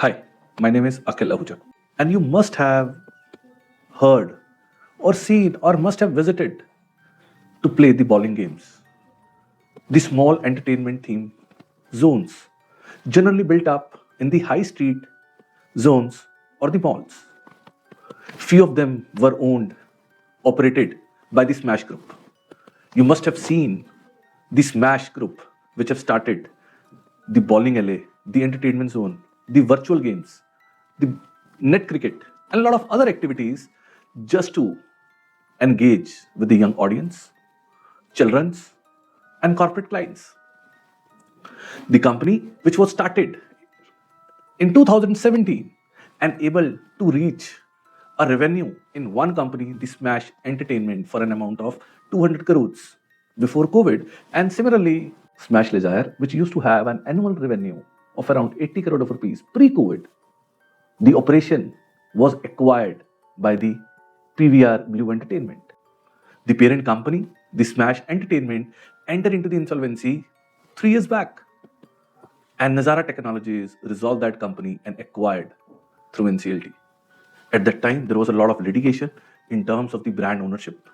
Hi, my name is 𝐝𝐬𝐬𝐬𝐿𝐻, and you must have heard or seen or must have visited to play the bowling games. The small entertainment theme zones, generally built up in the high street zones or the malls. Few of them were owned, operated by the Smaaash Group. You must have seen the Smaaash Group, which have started the bowling alley, the entertainment zone, the virtual games, the net cricket, and a lot of other activities just to engage with the young audience, children's, and corporate clients. The company, which was started in 2017 and able to reach a revenue in one company, the Smaaash Entertainment, for an amount of 200 crores before COVID, and similarly, Smaaash Leisure, which used to have an annual revenue of around 80 crore of rupees pre-COVID. The operation was acquired by the PVR Blue Entertainment. The parent company, the Smaaash Entertainment, entered into the insolvency 3 years back. And Nazara Technologies resolved that company and acquired through NCLT. At that time, there was a lot of litigation in terms of the brand ownership,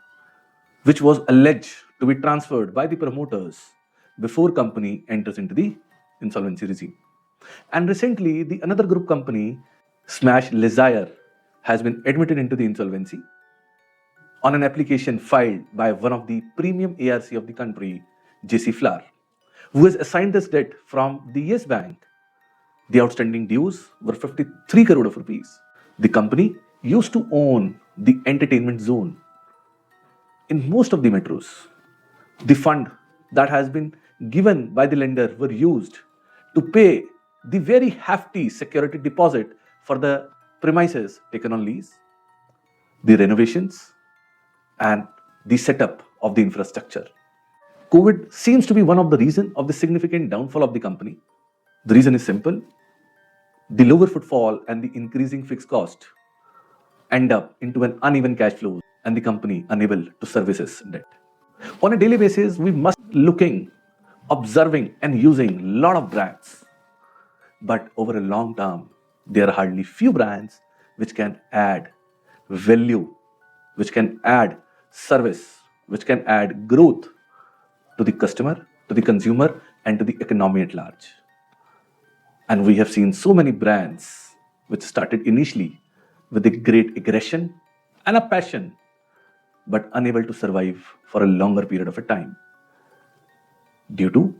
which was alleged to be transferred by the promoters before company enters into the insolvency regime. And recently, the another group company, Smaaash Leisure, has been admitted into the insolvency on an application filed by one of the premium ARC of the country, JC Flower, who has assigned this debt from the Yes Bank. The outstanding dues were 53 crore of rupees. The company used to own the entertainment zone in most of the metros. The fund that has been given by the lender were used to pay the very hefty security deposit for the premises taken on lease, the renovations, and the setup of the infrastructure. COVID seems to be one of the reasons of the significant downfall of the company. The reason is simple. The lower footfall and the increasing fixed cost end up into an uneven cash flow and the company unable to service its debt. On a daily basis, we must be looking, observing, and using a lot of brands. But over a long term, there are hardly few brands which can add value, which can add service, which can add growth to the customer, to the consumer, and to the economy at large. And we have seen so many brands which started initially with a great aggression and a passion, but unable to survive for a longer period of a time due to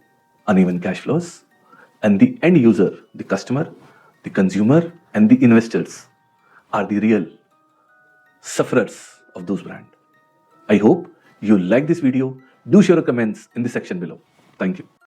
uneven cash flows. And the end user, the customer, the consumer, and the investors are the real sufferers of those brands. I hope you like this video. Do share your comments in the section below. Thank you.